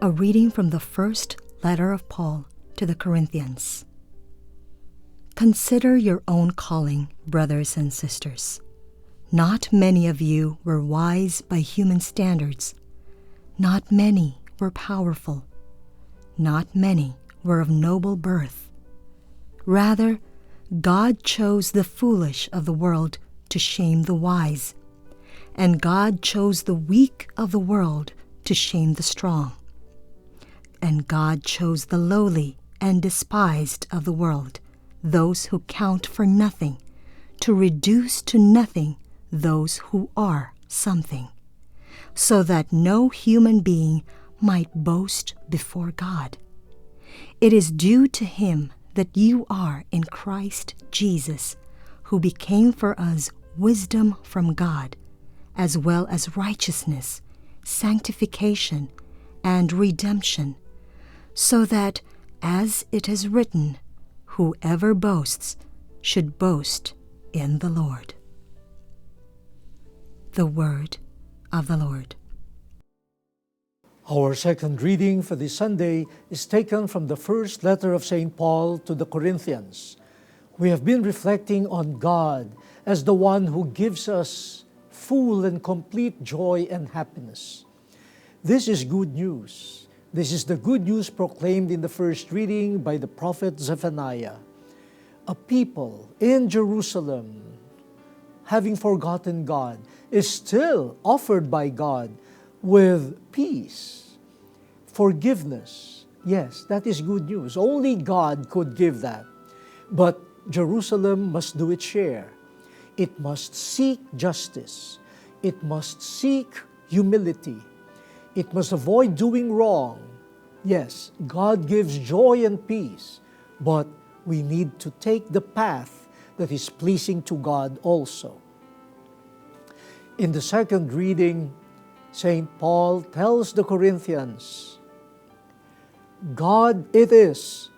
A reading from the first letter of Paul to the Corinthians. Consider your own calling, brothers and sisters. Not many of you were wise by human standards. Not many were powerful. Not many were of noble birth. Rather, God chose the foolish of the world to shame the wise, and God chose the weak of the world to shame the strong. And God chose the lowly and despised of the world, those who count for nothing, to reduce to nothing those who are something, so that no human being might boast before God. It is due to him that you are in Christ Jesus, who became for us wisdom from God, as well as righteousness, sanctification, and redemption, so that, as it is written, whoever boasts should boast in the Lord. The Word of the Lord. Our second reading for this Sunday is taken from the first letter of St. Paul to the Corinthians. We have been reflecting on God as the one who gives us full and complete joy and happiness. This is good news. This is the good news proclaimed in the first reading by the prophet Zephaniah. A people in Jerusalem, having forgotten God, is still offered by God with peace, forgiveness. Yes, that is good news. Only God could give that. But Jerusalem must do its share. It must seek justice. It must seek humility. It must avoid doing wrong. Yes, God gives joy and peace, but we need to take the path that is pleasing to God also. In the second reading, St. Paul tells the Corinthians, God it is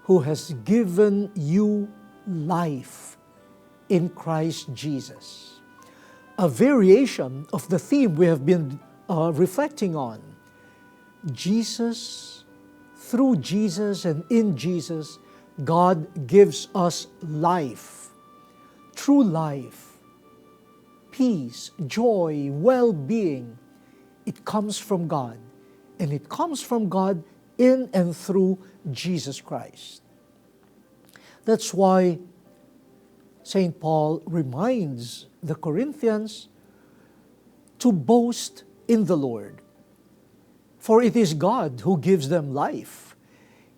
who has given you life in Christ Jesus. A variation of the theme we have been reflecting on. Jesus, through Jesus and in Jesus, God gives us life, true life, peace, joy, well-being. It comes from God, and it comes from God in and through Jesus Christ. That's why St. Paul reminds the Corinthians to boast in the Lord. For it is God who gives them life.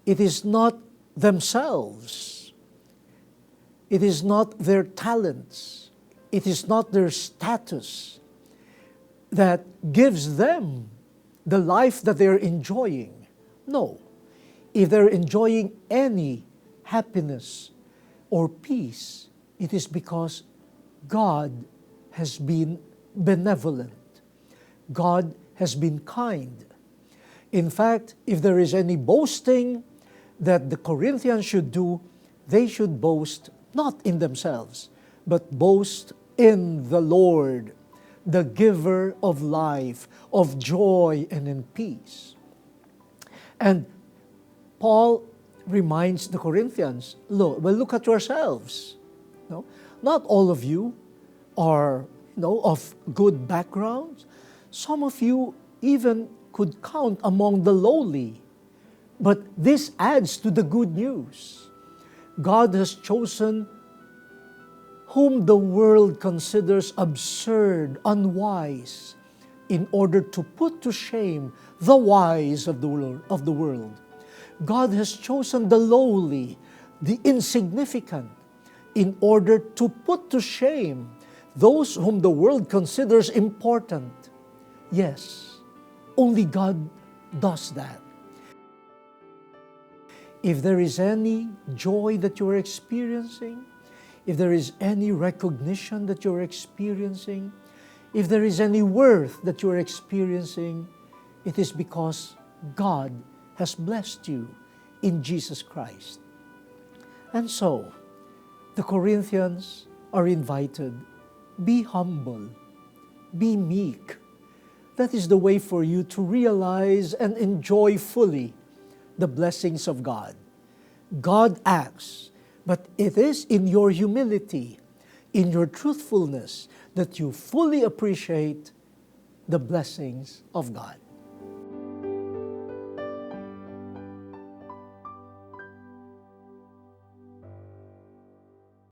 It is not themselves. It is not their talents. It is not their status that gives them the life that they're enjoying. No. If they're enjoying any happiness or peace, it is because God has been benevolent. God has been kind. In fact, if there is any boasting that the Corinthians should do, they should boast not in themselves, but boast in the Lord, the giver of life, of joy, and in peace. And Paul reminds the Corinthians, look at yourselves. No? Not all of you are of good backgrounds. Some of you even could count among the lowly. But this adds to the good news. God has chosen whom the world considers absurd, unwise, in order to put to shame the wise of the world. God has chosen the lowly, the insignificant, in order to put to shame those whom the world considers important. Yes, only God does that. If there is any joy that you are experiencing, if there is any recognition that you're experiencing, if there is any worth that you're experiencing, it is because God has blessed you in Jesus Christ. And so, the Corinthians are invited, be humble, be meek, That is the way for you to realize and enjoy fully the blessings of God. God acts, but it is in your humility, in your truthfulness, that you fully appreciate the blessings of God.